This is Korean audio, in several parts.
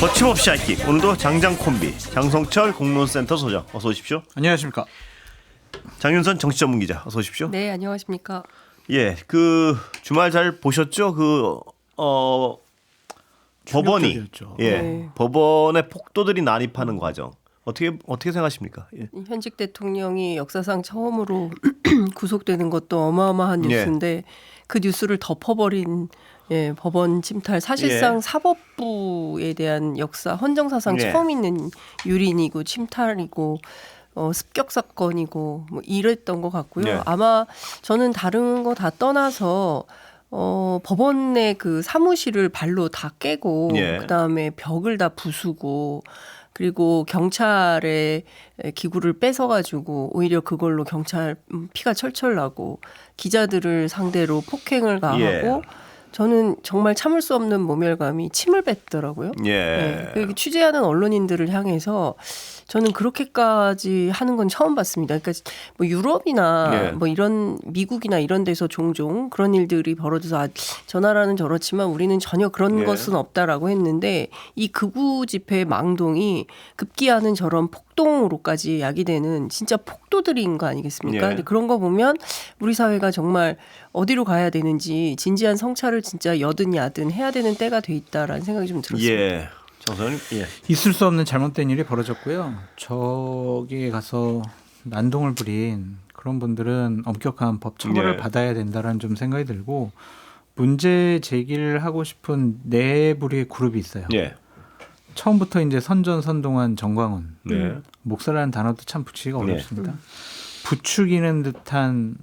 거침없이 하이킥. 오늘도 장장 콤비 장성철 공론센터 소장 어서 오십시오. 안녕하십니까. 장윤선 정치 전문 기자 어서 오십시오. 네, 안녕하십니까. 예, 그 주말 잘 보셨죠? 법원이 충격적이었죠. 네. 법원에 폭도들이 난입하는 과정 어떻게 생각하십니까? 예. 현직 대통령이 역사상 처음으로 구속되는 것도 어마어마한 예. 뉴스인데 그 뉴스를 덮어버린 법원 침탈 사실상 예. 사법부에 대한 역사 헌정사상 예. 처음 있는 유린이고 침탈이고 습격 사건이고 뭐 이랬던 것 같고요. 예. 아마 저는 다른 거 다 떠나서 법원의 그 사무실을 발로 다 깨고 예. 그다음에 벽을 다 부수고 그리고 경찰의 기구를 뺏어가지고 오히려 그걸로 경찰 피가 철철 나고 기자들을 상대로 폭행을 가하고 예. 저는 정말 참을 수 없는 모멸감이 침을 뱉더라고요. 예. 네. 취재하는 언론인들을 향해서 저는 그렇게까지 하는 건 처음 봤습니다. 그러니까 뭐 유럽이나 예. 뭐 이런 미국이나 이런 데서 종종 그런 일들이 벌어져서 저 나라는 저렇지만 우리는 전혀 그런 예. 것은 없다라고 했는데 이 극우 집회의 망동이 급기야는 저런 폭동으로까지 야기되는 진짜 폭도들인 거 아니겠습니까? 예. 근데 그런 거 보면 우리 사회가 정말 어디로 가야 되는지 진지한 성찰을 진짜 여든 야든 해야 되는 때가 돼 있다라는 생각이 좀 들었습니다. 예. 정선님. 예. 있을 수 없는 잘못된 일이 벌어졌고요. 저기에 가서 난동을 부린 그런 분들은 엄격한 법 처벌을 예. 받아야 된다라는 좀 생각이 들고 문제 제기를 하고 싶은 네 부류의 그룹이 있어요. 예. 처음부터 이제 선전선동한 정광훈. 네. 목사라는 단어도 참 붙이기가 네. 어렵습니다. 부추기는 듯한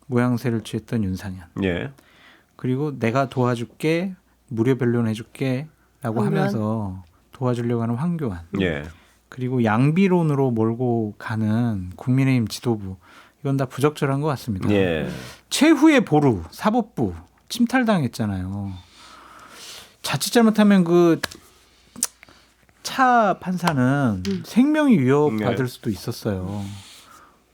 모양새를 취했던 윤상현. 예. 그리고 내가 도와줄게, 무료 변론해줄게 라고 황교안. 하면서 도와주려고 하는 황교안. 예. 그리고 양비론으로 몰고 가는 국민의힘 지도부. 이건 다 부적절한 것 같습니다. 예. 최후의 보루, 사법부 침탈당했잖아요. 자칫 잘못하면 그 차 판사는 생명이 위협받을 네. 수도 있었어요.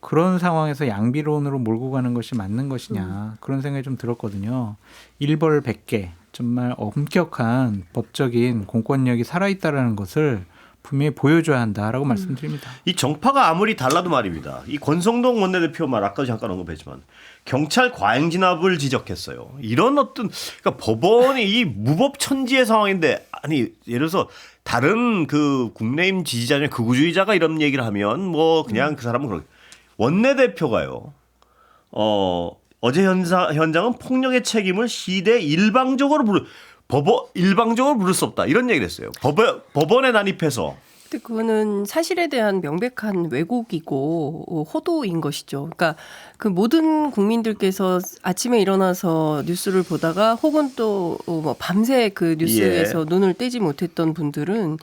그런 상황에서 양비론으로 몰고 가는 것이 맞는 것이냐 그런 생각이 좀 들었거든요. 일벌 100개 정말 엄격한 법적인 공권력이 살아있다는 것을 분명히 보여줘야 한다라고 말씀드립니다. 이 정파가 아무리 달라도 말입니다. 이 권성동 원내대표 말 아까도 잠깐 언급했지만 경찰 과잉 진압을 지적했어요. 이런 그러니까 법원이 이 무법천지의 상황인데 아니 예를 들어서 다른 그 국내임 지지자나 극우주의자가 이런 얘기를 하면 뭐 그냥 그 사람은 그렇게 원내대표가요. 어제 현장은 폭력의 책임을 시대 일방적으로 일방적으로 부를 수 없다 이런 얘기를 했어요. 법원에 난입해서. 근데 그거는 사실에 대한 명백한 왜곡이고 호도인 것이죠. 그러니까 그 모든 국민들께서 아침에 일어나서 뉴스를 보다가 혹은 또 뭐 밤새 그 뉴스에서 눈을 떼지 못했던 분들은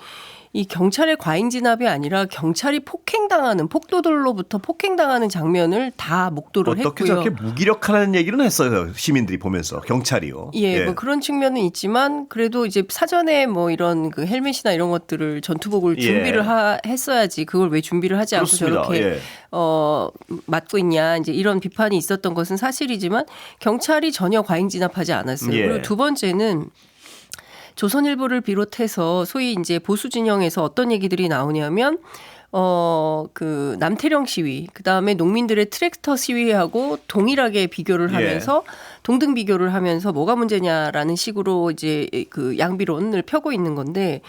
이 경찰의 과잉 진압이 아니라 경찰이 폭행당하는 폭도들로부터 폭행당하는 장면을 다 목도를 어떻게 했고요. 저렇게 무기력하다는 얘기는 했어요. 시민들이 보면서 경찰이요. 예, 뭐 그런 측면은 있지만 그래도 이제 사전에 뭐 이런 그 헬멧이나 이런 것들을 전투복을 예. 준비를 했어야지 그걸 왜 준비를 하지 않고 그렇습니다. 저렇게 예. 맞고 있냐 이제 이런 비판이 있었던 것은 사실이지만 경찰이 전혀 과잉 진압하지 않았어요. 예. 그리고 두 번째는 조선일보를 비롯해서 소위 이제 보수 진영에서 어떤 얘기들이 나오냐면 그 남태령 시위, 그 다음에 농민들의 트랙터 시위하고 동일하게 비교를 하면서 동등 비교를 하면서 뭐가 문제냐라는 식으로 이제 그 양비론을 펴고 있는 건데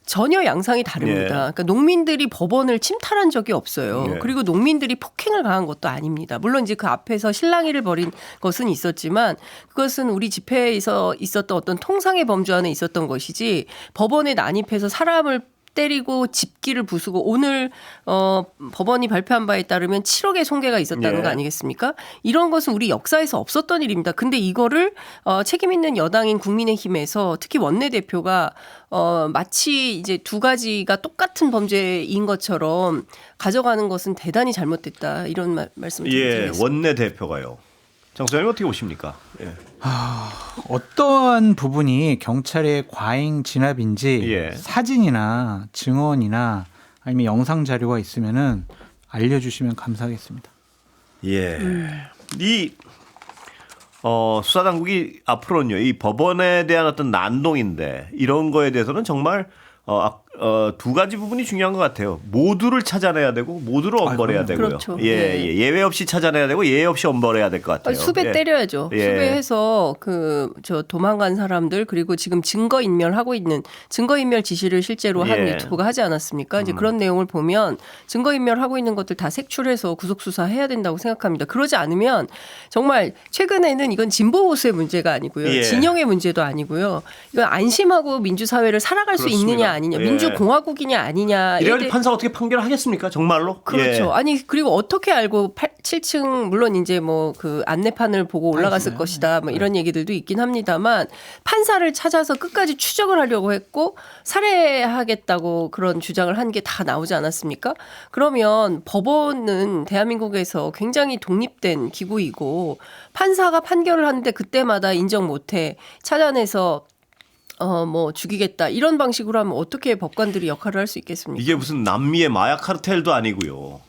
전혀 양상이 다릅니다. 예. 그러니까 농민들이 법원을 침탈한 적이 없어요. 예. 그리고 농민들이 폭행을 가한 것도 아닙니다. 물론 이제 그 앞에서 실랑이를 벌인 것은 있었지만 그것은 우리 집회에서 있었던 어떤 통상의 범주 안에 있었던 것이지 법원에 난입해서 사람을 때리고 집기를 부수고 오늘 법원이 발표한 바에 따르면 7억의 손괴가 있었다는 예. 거 아니겠습니까? 이런 것은 우리 역사에서 없었던 일입니다. 근데 이거를 책임 있는 여당인 국민의힘에서 특히 원내대표가 마치 이제 두 가지가 똑같은 범죄인 것처럼 가져가는 것은 대단히 잘못됐다. 이런 말씀을 드리겠습니다. 원내대표가요. 장소장님 어떻게 보십니까? 예. 어떠한 부분이 경찰의 과잉 진압인지 예. 사진이나 증언이나 아니면 영상 자료가 있으면은 알려주시면 감사하겠습니다. 예. 이 수사당국이 앞으로는요, 이 법원에 대한 어떤 난동인데 이런 거에 대해서는 정말 두 가지 부분이 중요한 것 같아요. 모두를 찾아내야 되고 모두를 엄벌해야 되고요. 그렇죠. 예외 없이 찾아내야 되고 예외 없이 엄벌해야 될 것 같아요. 수배 때려야죠. 예. 수배해서 저 도망간 사람들 그리고 지금 증거인멸하고 있는 증거인멸 지시를 실제로 한 예. 유튜브가 하지 않았습니까? 이제 그런 내용을 보면 증거인멸하고 있는 것들 다 색출해서 구속 수사해야 된다고 생각합니다. 그러지 않으면 정말 최근에는 이건 진보 보수의 문제가 아니고요, 예. 진영의 문제도 아니고요. 이건 안심하고 민주사회를 살아갈 수 그렇습니다. 있느냐 아니냐, 예. 민주공화국이냐 아니냐. 이래가지고 판사가 어떻게 판결하겠습니까? 정말로? 그렇죠. 예. 아니 그리고 어떻게 알고 7층 물론 이제 뭐 그 안내판을 보고 올라갔을 있어요. 것이다. 뭐 이런 얘기들도 있긴 합니다만 판사를 찾아서 끝까지 추적을 하려고 했고 살해하겠다고 그런 주장을 한 게 다 나오지 않았습니까? 그러면 법원은 대한민국에서 굉장히 독립된 기구이고 판사가 판결을 하는데 그때마다 인정 못해 찾아내서 뭐 죽이겠다 이런 방식으로 하면 어떻게 법관들이 역할을 할 수 있겠습니까? 이게 무슨 남미의 마약 카르텔도 아니고요.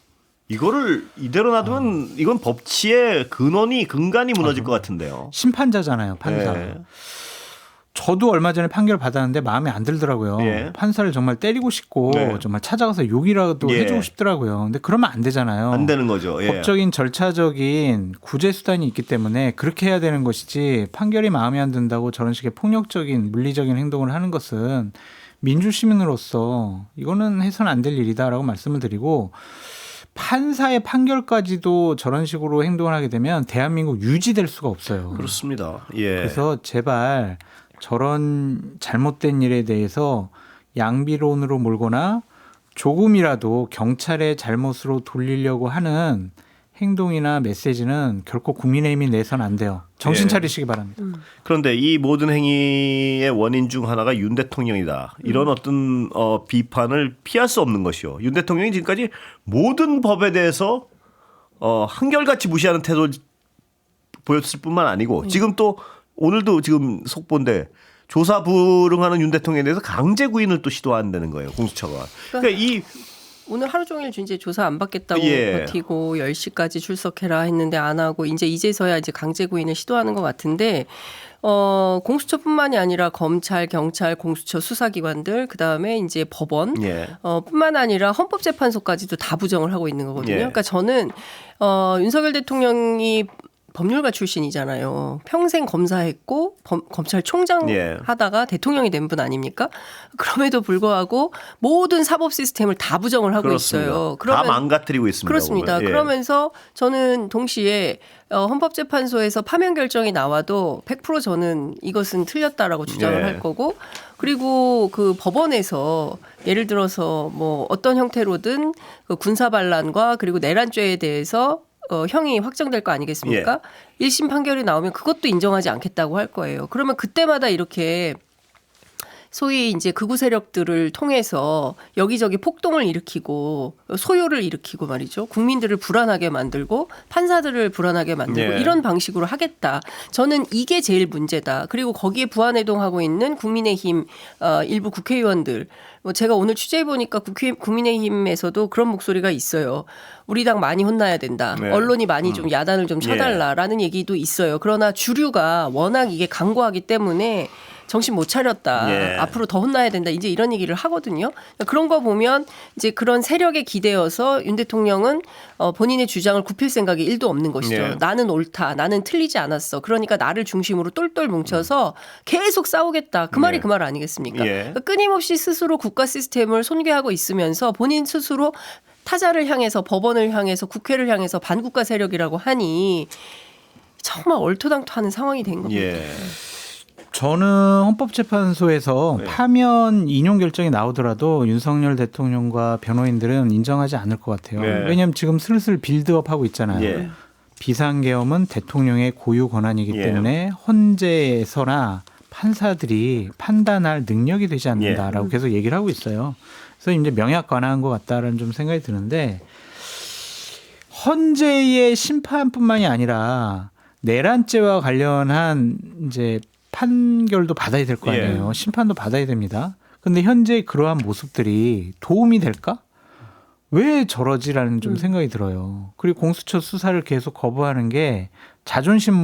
이거를 이대로 놔두면 이건 법치의 근간이 무너질 것 같은데요. 심판자잖아요, 판사. 예. 저도 얼마 전에 판결 받았는데 마음에 안 들더라고요. 예. 판사를 정말 때리고 싶고 네. 정말 찾아가서 욕이라도 예. 해주고 싶더라고요. 근데 그러면 안 되잖아요. 안 되는 거죠. 예. 법적인 절차적인 구제 수단이 있기 때문에 그렇게 해야 되는 것이지 판결이 마음에 안 든다고 저런 식의 폭력적인 물리적인 행동을 하는 것은 민주 시민으로서 이거는 해서는 안 될 일이다라고 말씀을 드리고 판사의 판결까지도 저런 식으로 행동을 하게 되면 대한민국 유지될 수가 없어요. 그렇습니다. 예. 그래서 제발 저런 잘못된 일에 대해서 양비론으로 몰거나 조금이라도 경찰의 잘못으로 돌리려고 하는 행동이나 메시지는 결코 국민의힘이 내선 안 돼요. 정신 예. 차리시기 바랍니다. 그런데 이 모든 행위의 원인 중 하나가 윤 대통령이다. 이런 어떤 비판을 피할 수 없는 것이요. 윤 대통령이 지금까지 모든 법에 대해서 한결같이 무시하는 태도를 보였을 뿐만 아니고 지금 또 오늘도 지금 속보인데 조사 불응하는 윤 대통령에 대해서 강제 구인을 또 시도한다는 거예요. 공수처가. 그러니까 이 오늘 하루 종일 이제 조사 안 받겠다고 예. 버티고 10시까지 출석해라 했는데 안 하고 이제서야 이제 강제 구인을 시도하는 것 같은데 공수처뿐만이 아니라 검찰, 경찰, 공수처 수사기관들 그다음에 이제 법원 예. 뿐만 아니라 헌법재판소까지도 다 부정을 하고 있는 거거든요. 예. 그러니까 저는 윤석열 대통령이 법률가 출신이잖아요. 평생 검사했고 검찰총장 예. 하다가 대통령이 된 분 아닙니까? 그럼에도 불구하고 모든 사법 시스템을 다 부정을 하고 그렇습니다. 있어요. 다 망가뜨리고 있습니다. 그렇습니다. 보면. 예. 그러면서 저는 동시에 헌법재판소에서 파면 결정이 나와도 100% 저는 이것은 틀렸다라고 주장을 예. 할 거고 그리고 그 법원에서 예를 들어서 뭐 어떤 형태로든 그 군사반란과 그리고 내란죄에 대해서 형이 확정될 거 아니겠습니까? 1심 판결이 나오면 그것도 인정하지 않겠다고 할 거예요. 그러면 그때마다 이렇게 소위 이제 극우 세력들을 통해서 여기저기 폭동을 일으키고 소요를 일으키고 말이죠. 국민들을 불안하게 만들고 판사들을 불안하게 만들고 예. 이런 방식으로 하겠다. 저는 이게 제일 문제다. 그리고 거기에 부안해동하고 있는 국민의힘 일부 국회의원들. 제가 오늘 취재해 보니까 국민의힘에서도 그런 목소리가 있어요. 우리 당 많이 혼나야 된다. 네. 언론이 많이 좀 야단을 좀 쳐달라라는 얘기도 있어요. 그러나 주류가 워낙 이게 강고하기 때문에 정신 못 차렸다. 예. 앞으로 더 혼나야 된다. 이제 이런 얘기를 하거든요. 그런 거 보면 이제 그런 세력에 기대어서 윤 대통령은 본인의 주장을 굽힐 생각이 1도 없는 것이죠. 예. 나는 옳다. 나는 틀리지 않았어. 그러니까 나를 중심으로 똘똘 뭉쳐서 계속 싸우겠다. 그 말이 예. 그 말 아니겠습니까? 예. 그러니까 끊임없이 스스로 국가 시스템을 손괴하고 있으면서 본인 스스로 타자를 향해서 법원을 향해서 국회를 향해서 반국가 세력이라고 하니 정말 얼토당토하는 상황이 된 겁니다. 예. 저는 헌법재판소에서 네. 파면 인용 결정이 나오더라도 윤석열 대통령과 변호인들은 인정하지 않을 것 같아요. 네. 왜냐하면 지금 슬슬 빌드업 하고 있잖아요. 예. 비상계엄은 대통령의 고유 권한이기 예. 때문에 헌재에서나 판사들이 판단할 능력이 되지 않는다라고 예. 계속 얘기를 하고 있어요. 그래서 이제 명약 관화한 것 같다라는 좀 생각이 드는데 헌재의 심판뿐만이 아니라 내란죄와 관련한 이제 판결도 받아야 될 거 아니에요. 심판도 받아야 됩니다. 근데 현재 그러한 모습들이 도움이 될까? 왜 저러지라는 좀 생각이 들어요. 그리고 공수처 수사를 계속 거부하는 게 자존심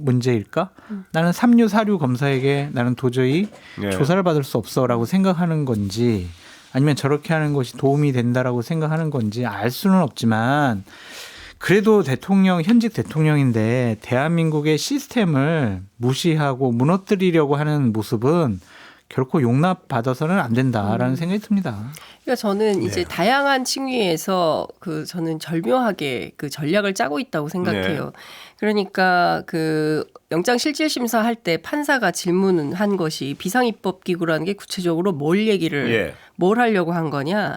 문제일까? 나는 삼류 사류 검사에게 나는 도저히 예. 조사를 받을 수 없어라고 생각하는 건지 아니면 저렇게 하는 것이 도움이 된다라고 생각하는 건지 알 수는 없지만 그래도 현직 대통령인데 대한민국의 시스템을 무시하고 무너뜨리려고 하는 모습은 결코 용납받아서는 안 된다라는 생각이 듭니다. 그러니까 저는 이제 네. 다양한 층위에서 저는 절묘하게 그 전략을 짜고 있다고 생각해요. 네. 그러니까 그 영장실질심사 할 때 판사가 질문한 것이 비상입법기구라는 게 구체적으로 뭘 하려고 한 거냐.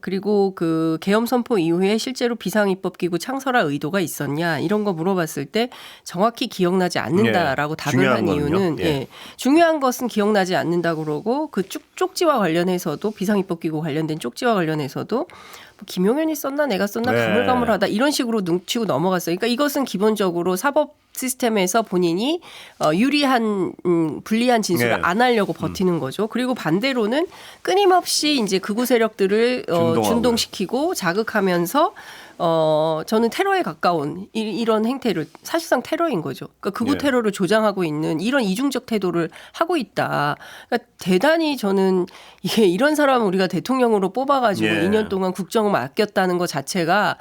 그리고 그 계엄 선포 이후에 실제로 비상입법기구 창설할 의도가 있었냐 이런 거 물어봤을 때 정확히 기억나지 않는다라고 답을 중요한 한 이유는 거는요? 중요한 것은 기억나지 않는다 그러고 그 쪽지와 관련해서도 비상입법기구 관련된 쪽지와 관련해서도 뭐 김용현이 썼나 내가 썼나 네. 가물가물하다 이런 식으로 눈치고 넘어갔어요. 그러니까 이것은 기본적으로 사법 시스템에서 본인이 유리한 불리한 진술을 네. 안 하려고 버티는 거죠. 그리고 반대로는 끊임없이 이제 극우 세력들을 준동시키고 자극하면서 저는 테러에 가까운 이런 행태를 사실상 테러인 거죠. 그러니까 극우 네. 테러를 조장하고 있는 이런 이중적 태도를 하고 있다. 그러니까 대단히 저는 이런 사람을 우리가 대통령으로 뽑아가지고 예. 2년 동안 국정을 맡겼다는 것 자체가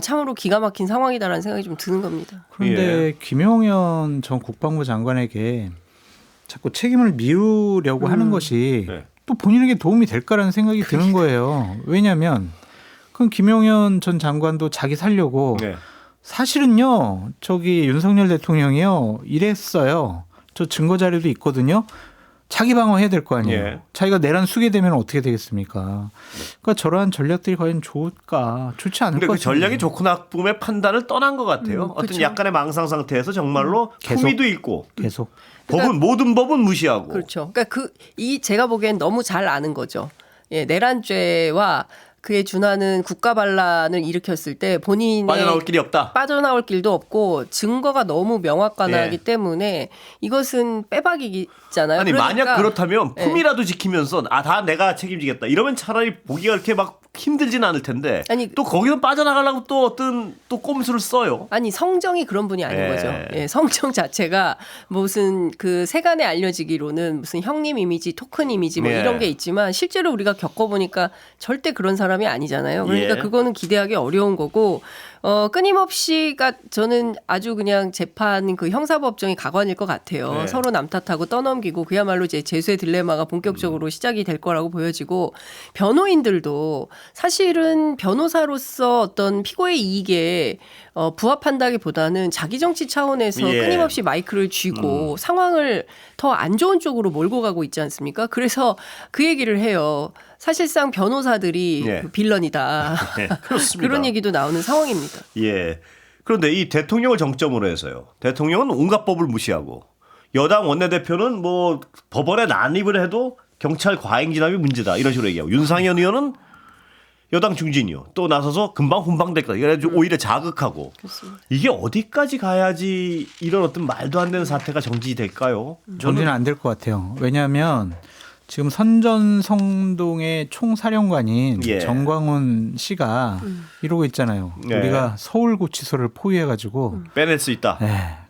참으로 기가 막힌 상황이다라는 생각이 좀 드는 겁니다. 그런데 김용현 전 국방부 장관에게 자꾸 책임을 미루려고 하는 것이 네. 또 본인에게 도움이 될까라는 생각이 드는 거예요. 왜냐하면 그럼 김용현 전 장관도 자기 살려고 네. 사실은요 저기 윤석열 대통령이요 이랬어요. 저 증거 자료도 있거든요. 자기 방어해야 될 거 아니에요. 예. 자기가 내란 수괴되면 어떻게 되겠습니까? 그러니까 저러한 전략들이 과연 좋을까? 좋지 않을 근데 것 그 같아요. 전략이 좋고 나쁨의 판단을 떠난 것 같아요. 어떤 그렇죠. 약간의 망상 상태에서 정말로 계속. 품위도 있고 계속 모든 법은 무시하고. 그렇죠. 그러니까 제가 보기엔 너무 잘 아는 거죠. 예, 내란죄와 그에 준하는 국가 반란을 일으켰을 때 본인의 빠져나올 길이 없다. 빠져나올 길도 없고 증거가 너무 명확하기 예. 때문에 이것은 빼박이잖아요. 아니 그러니까 만약 그렇다면 예. 품이라도 지키면서 다 내가 책임지겠다. 이러면 차라리 보기가 그렇게 막 힘들진 않을 텐데 아니, 또 거기서 빠져나가려고 또 어떤 또 꼼수를 써요. 아니 성정이 그런 분이 아닌 예. 거죠. 예, 성정 자체가 무슨 그 세간에 알려지기로는 무슨 형님 이미지, 토큰 이미지 뭐 예. 이런 게 있지만 실제로 우리가 겪어보니까 절대 그런 사람이 아니잖아요. 그러니까 예. 그거는 기대하기 어려운 거고 끊임없이가 저는 아주 그냥 재판 그 형사법정이 가관일 것 같아요. 네. 서로 남탓하고 떠넘기고 그야말로 이제 재수의 딜레마가 본격적으로 시작이 될 거라고 보여지고 변호인들도 사실은 변호사로서 어떤 피고의 이익에 부합한다기보다는 자기 정치 차원에서 예. 끊임없이 마이크를 쥐고 상황을 더 안 좋은 쪽으로 몰고 가고 있지 않습니까? 그래서 그 얘기를 해요. 사실상 변호사들이 예. 빌런이다. 네, 그렇습니다. 그런 얘기도 나오는 상황입니다. 예. 그런데 이 대통령을 정점으로 해서요. 대통령은 온갖 법을 무시하고 여당 원내대표는 뭐 법원에 난입을 해도 경찰 과잉 진압이 문제다 이런 식으로 얘기하고 윤상현 의원은 여당 중진이요. 또 나서서 금방 훈방될 거다. 그래가지고 오히려 자극하고 그렇습니다. 이게 어디까지 가야지 이런 어떤 말도 안 되는 사태가 정지될까요? 정지는 안 될 것 같아요. 왜냐하면 지금 선전성동의 총사령관인 예. 정광훈 씨가 이러고 있잖아요. 네. 우리가 서울구치소를 포위해가지고 빼낼 수 있다.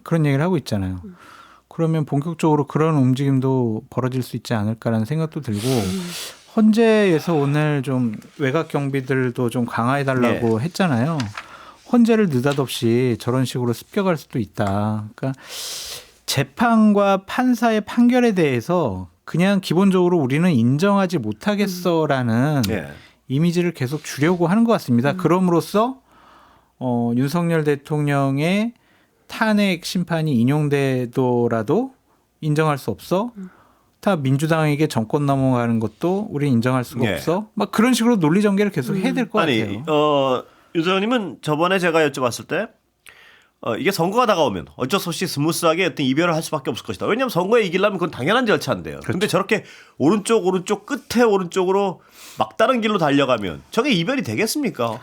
그런 얘기를 하고 있잖아요. 그러면 본격적으로 그런 움직임도 벌어질 수 있지 않을까라는 생각도 들고 헌재에서 오늘 좀 외곽 경비들도 좀 강화해달라고 했잖아요. 헌재를 느닷없이 저런 식으로 습격할 수도 있다. 그러니까 재판과 판사의 판결에 대해서 그냥 기본적으로 우리는 인정하지 못하겠어라는 예. 이미지를 계속 주려고 하는 것 같습니다. 그럼으로써 윤석열 대통령의 탄핵 심판이 인용되더라도 인정할 수 없어. 다 민주당에게 정권 넘어가는 것도 우리는 인정할 수가 예. 없어. 막 그런 식으로 논리 전개를 계속 해야 될 것 아니, 같아요. 유 소장님은 저번에 제가 여쭤봤을 때 이게 선거가 다가오면 어쩔 수 없이 스무스하게 어떤 이별을 할 수밖에 없을 것이다. 왜냐하면 선거에 이기려면 그건 당연한 절차인데요. 그런데 저렇게 오른쪽 끝에 오른쪽으로 막다른 길로 달려가면 저게 이별이 되겠습니까?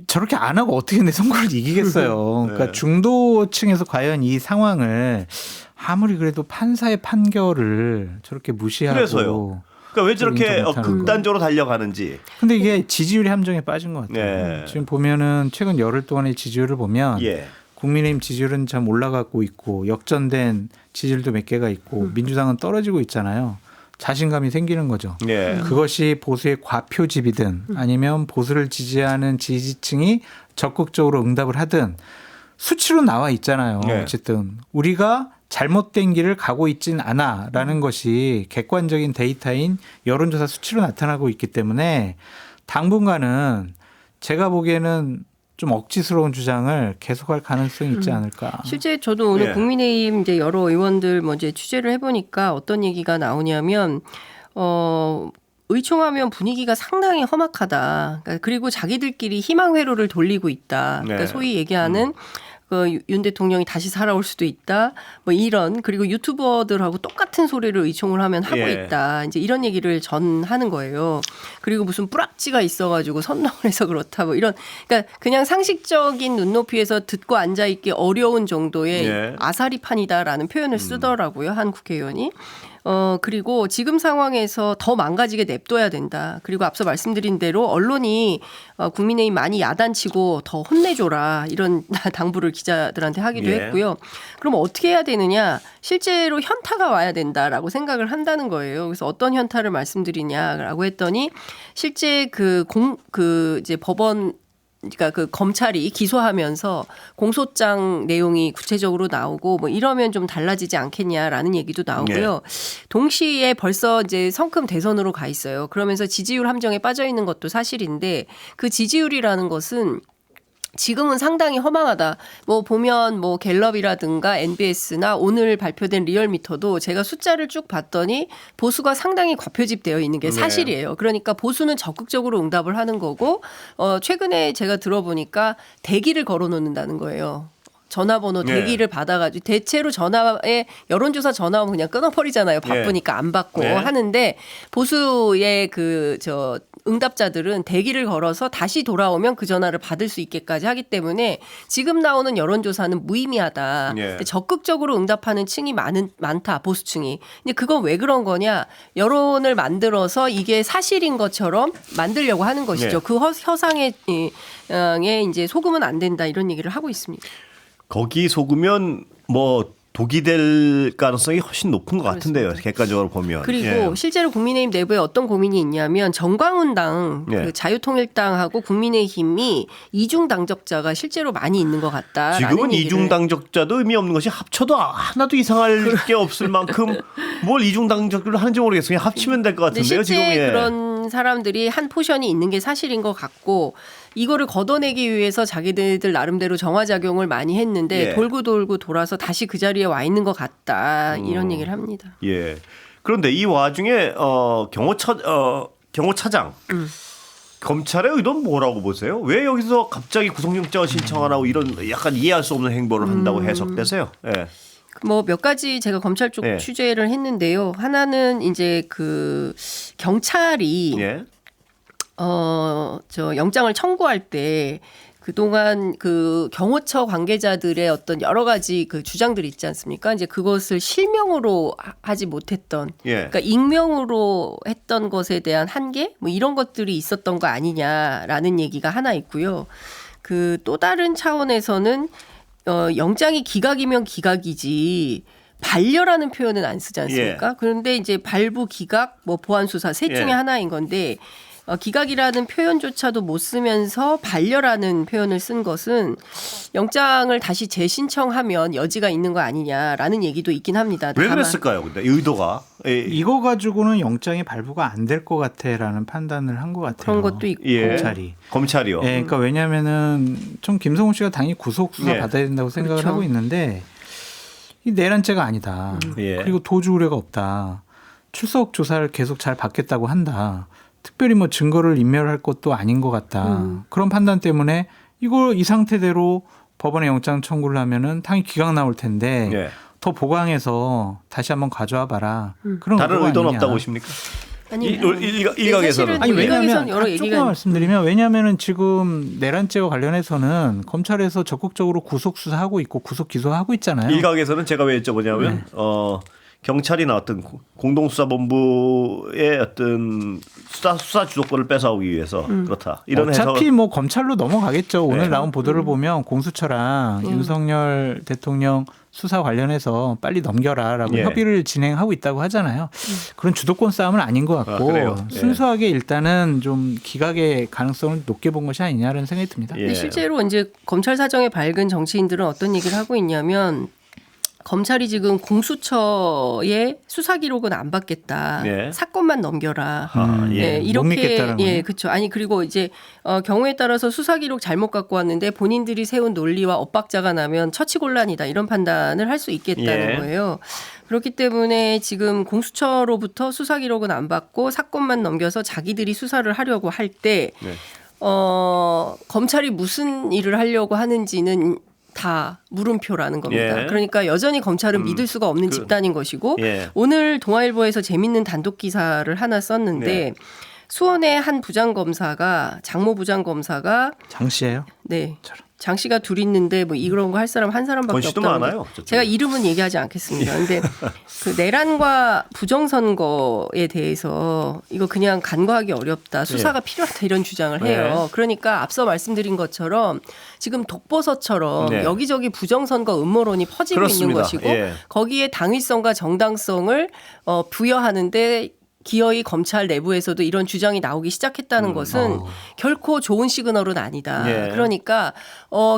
저렇게 안 하고 어떻게 내 선거를 이기겠어요. 그러니까 네. 중도층에서 과연 이 상황을 아무리 그래도 판사의 판결을 저렇게 무시하고 그래서요. 그러니까 왜 저렇게 인정 못하는 극단적으로 달려가는지. 근데 이게 지지율이 함정에 빠진 것 같아요. 네. 지금 보면은 최근 열흘 동안의 지지율을 보면 예. 국민의힘 지지율은 참 올라가고 있고 역전된 지지율도 몇 개가 있고 민주당은 떨어지고 있잖아요. 자신감이 생기는 거죠. 예. 그것이 보수의 과표집이든 아니면 보수를 지지하는 지지층이 적극적으로 응답을 하든 수치로 나와 있잖아요. 네. 어쨌든 우리가 잘못된 길을 가고 있진 않아라는 것이 객관적인 데이터인 여론조사 수치로 나타나고 있기 때문에 당분간은 제가 보기에는 좀 억지스러운 주장을 계속할 가능성이 있지 않을까. 실제 저도 오늘 예. 국민의힘 이제 여러 의원들 이제 취재를 해보니까 어떤 얘기가 나오냐면 의총하면 분위기가 상당히 험악하다. 그러니까 그리고 자기들끼리 희망 회로를 돌리고 있다. 그러니까 네. 소위 얘기하는 그 윤 대통령이 다시 살아올 수도 있다. 뭐 이런 그리고 유튜버들하고 똑같은 소리를 의총을 하면 하고 예. 있다. 이제 이런 얘기를 전하는 거예요. 그리고 무슨 뿌락지가 있어가지고 선동을 해서 그렇다. 뭐 이런 그러니까 그냥 상식적인 눈높이에서 듣고 앉아 있기 어려운 정도의 예. 아사리판이다라는 표현을 쓰더라고요. 한 국회의원이. 그리고 지금 상황에서 더 망가지게 냅둬야 된다. 그리고 앞서 말씀드린 대로 언론이 국민의힘 많이 야단치고 더 혼내줘라. 이런 당부를 기자들한테 하기도 예. 했고요. 그럼 어떻게 해야 되느냐. 실제로 현타가 와야 된다라고 생각을 한다는 거예요. 그래서 어떤 현타를 말씀드리냐라고 했더니 실제 이제 법원 그러니까 그 검찰이 기소하면서 공소장 내용이 구체적으로 나오고 뭐 이러면 좀 달라지지 않겠냐라는 얘기도 나오고요. 동시에 벌써 이제 성큼 대선으로 가 있어요. 그러면서 지지율 함정에 빠져 있는 것도 사실인데 그 지지율이라는 것은 지금은 상당히 허망하다. 뭐 보면 뭐 갤럽이라든가 NBS나 오늘 발표된 리얼미터도 제가 숫자를 쭉 봤더니 보수가 상당히 과표집되어 있는 게 사실이에요. 그러니까 보수는 적극적으로 응답을 하는 거고 최근에 제가 들어보니까 대기를 걸어놓는다는 거예요. 전화번호 대기를 받아가지고 대체로 전화에 여론조사 전화 오면 그냥 끊어버리잖아요. 바쁘니까 안 받고 하는데 보수의 응답자들은 대기를 걸어서 다시 돌아오면 그 전화를 받을 수 있게까지 하기 때문에 지금 나오는 여론조사는 무의미하다. 적극적으로 응답하는 층이 많다. 보수층이. 근데 그건 왜 그런 거냐. 여론을 만들어서 이게 사실인 것처럼 만들려고 하는 것이죠. 그 허상에 이제 속으면 안 된다. 이런 얘기를 하고 있습니다. 거기 속으면 뭐 독이 될 가능성이 훨씬 높은 것 같은데요. 객관적으로 보면. 그리고 실제로 국민의힘 내부에 어떤 고민이 있냐면 정광훈당, 그 자유통일당하고 국민의힘이 이중 당적자가 실제로 많이 있는 것 같다. 지금은 이중 당적자도 의미 없는 것이 합쳐도 하나도 이상할 게 없을 만큼 뭘 이중 당적을 하는지 모르겠어요. 그냥 합치면 될 것 같은데요. 실제 지금 그런 사람들이 한 포션이 있는 게 사실인 것 같고 이거를 걷어내기 위해서 자기들 나름대로 정화작용을 많이 했는데 돌고 돌아서 다시 그 자리에 와 있는 것 같다. 이런 얘기를 합니다. 예. 그런데 이 와중에 경호차장 검찰의 의도는 뭐라고 보세요? 왜 여기서 갑자기 구속영장을 신청하라고 이런 약간 이해할 수 없는 행보를 한다고 해석되세요? 예. 뭐 몇 가지 제가 검찰 쪽 취재를 했는데요. 하나는 이제 그 경찰이 영장을 청구할 때 그동안 그 경호처 관계자들의 어떤 여러 가지 그 주장들이 있지 않습니까? 이제 그것을 실명으로 하지 못했던, 그러니까 익명으로 했던 것에 대한 한계, 뭐 이런 것들이 있었던 거 아니냐라는 얘기가 하나 있고요. 그 또 다른 차원에서는 영장이 기각이면 기각이지. 반려라는 표현은 안 쓰지 않습니까? 그런데 이제 발부, 기각, 뭐 보안 수사 셋 중에 하나인 건데. 기각이라는 표현조차도 못 쓰면서 반려라는 표현을 쓴 것은 영장을 다시 재신청하면 여지가 있는 거 아니냐라는 얘기도 있긴 합니다. 왜 그랬을까요? 근데 의도가 이거 가지고는 영장이 발부가 안 될 것 같아라는 판단을 한 것 같아요. 그런 것도 있고 검찰이요. 그러니까 왜냐하면은 좀 김성훈 씨가 당연히 구속 수사 받아야 된다고 생각을 하고 있는데 이 내란죄가 아니다. 그리고 도주 우려가 없다. 출석 조사를 계속 잘 받겠다고 한다. 특별히 뭐 증거를 인멸할 것도 아닌 것 같다. 그런 판단 때문에 이걸 이 상태대로 법원에 영장 청구를 하면은 당연히 기각 나올 텐데 더 보강해서 다시 한번 가져와 봐라. 그런 다른 의도는 없다고 보십니까? 아니 일각에서는 왜냐하면 여러 조금만 말씀드리면 왜냐하면은 지금 내란죄와 관련해서는 검찰에서 적극적으로 구속 수사하고 있고 구속 기소하고 있잖아요. 일각에서는 제가 왜 여쭤보냐면 경찰이나 어떤 공동수사본부의 어떤 수사 주도권을 뺏어오기 위해서 그렇다. 이런 어차피 해석. 뭐 검찰로 넘어가겠죠. 오늘 네. 나온 보도를 보면 공수처랑 윤석열 대통령 수사 관련해서 빨리 넘겨라라고 예. 협의를 진행하고 있다고 하잖아요. 그런 주도권 싸움은 아닌 것 같고 그래요? 예. 순수하게 일단은 좀 기각의 가능성을 높게 본 것이 아니냐라는 생각이 듭니다. 예. 근데 실제로 이제 검찰 사정에 밝은 정치인들은 어떤 얘기를 하고 있냐면 검찰이 지금 공수처의 수사 기록은 안 받겠다. 네. 사건만 넘겨라. 아, 예. 네, 못 이렇게 믿겠다는 예, 거예요? 그렇죠. 아니 그리고 이제 경우에 따라서 수사 기록 잘못 갖고 왔는데 본인들이 세운 논리와 엇박자가 나면 처치곤란이다 이런 판단을 할 수 있겠다는 예. 거예요. 그렇기 때문에 지금 공수처로부터 수사 기록은 안 받고 사건만 넘겨서 자기들이 수사를 하려고 할 때 네. 검찰이 무슨 일을 하려고 하는지는 다 물음표라는 겁니다. 예. 그러니까 여전히 검찰은 믿을 수가 없는 집단인 것이고 예. 오늘 동아일보에서 재밌는 단독 기사를 하나 썼는데 네. 수원의 한 부장검사가 장모 부장검사가 장 씨예요? 네. 장 씨가 둘 있는데 뭐 이런 거 할 사람 한 사람밖에 권씨도 없다고. 많아요, 저쪽에. 제가 이름은 얘기하지 않겠습니다. 근데 그 내란과 부정선거에 대해서 이거 그냥 간과하기 어렵다. 수사가 필요하다 이런 주장을 해요. 네. 그러니까 앞서 말씀드린 것처럼 지금 독버섯처럼 네. 여기저기 부정선거 음모론이 퍼지고 그렇습니다. 있는 것이고 예. 거기에 당위성과 정당성을 부여하는데 기어이 검찰 내부에서도 이런 주장이 나오기 시작했다는 것은 결코 좋은 시그널은 아니다. 예. 그러니까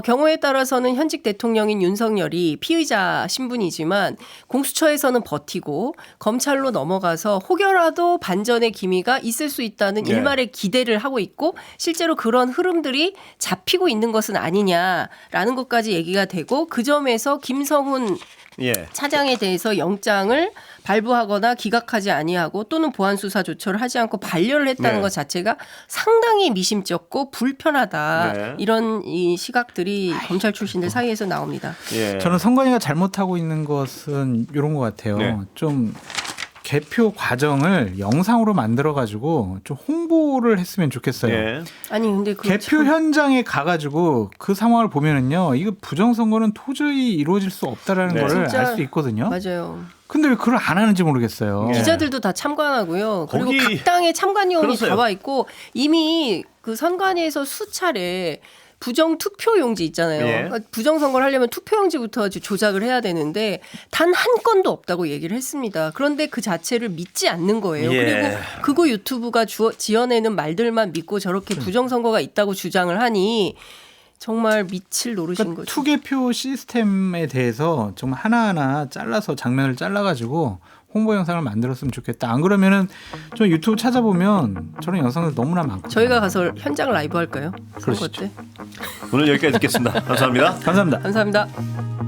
경우에 따라서는 현직 대통령인 윤석열이 피의자 신분이지만 공수처에서는 버티고 검찰로 넘어가서 혹여라도 반전의 기미가 있을 수 있다는 예. 일말의 기대를 하고 있고 실제로 그런 흐름들이 잡히고 있는 것은 아니냐라는 것까지 얘기가 되고 그 점에서 김성훈 예. 차장에 대해서 영장을 발부하거나 기각하지 아니하고 또는 보안 수사 조처를 하지 않고 반려를 했다는 네. 것 자체가 상당히 미심쩍고 불편하다. 네. 이런 이 시각들이 검찰 출신들 사이에서 나옵니다. 예. 저는 선관위가 잘못하고 있는 것은 이런 것 같아요. 네. 좀 개표 과정을 영상으로 만들어 가지고 좀 홍보를 했으면 좋겠어요. 예. 아니 근데 그 개표 참- 현장에 가가지고 그 상황을 보면은요, 이거 부정선거는 도저히 이루어질 수 없다라는 네. 거를 진짜 알 수 있거든요. 맞아요. 근데 왜 그걸 안 하는지 모르겠어요. 예. 기자들도 다 참관하고요. 그리고 거기- 각 당의 참관위원이 그러세요. 다 와 있고 이미 그 선관위에서 수차례 부정 투표용지 있잖아요. 예. 그러니까 부정선거를 하려면 투표용지부터 조작을 해야 되는데 단 한 건도 없다고 얘기를 했습니다. 그런데 그 자체를 믿지 않는 거예요. 예. 그리고 그거 유튜브가 지어내는 말들만 믿고 저렇게 부정선거가 있다고 주장을 하니 정말 미칠 노릇인 그러니까 거죠. 투개표 시스템에 대해서 정말 하나하나 잘라서 장면을 잘라가지고 홍보 영상을 만들었으면 좋겠다. 안 그러면은 저 유튜브 찾아보면 저런 영상들 너무나 많거든요. 저희가 가서 현장 라이브 할까요? 선거 그러시죠. 때. 오늘 여기까지 듣겠습니다. 감사합니다. 감사합니다. 감사합니다.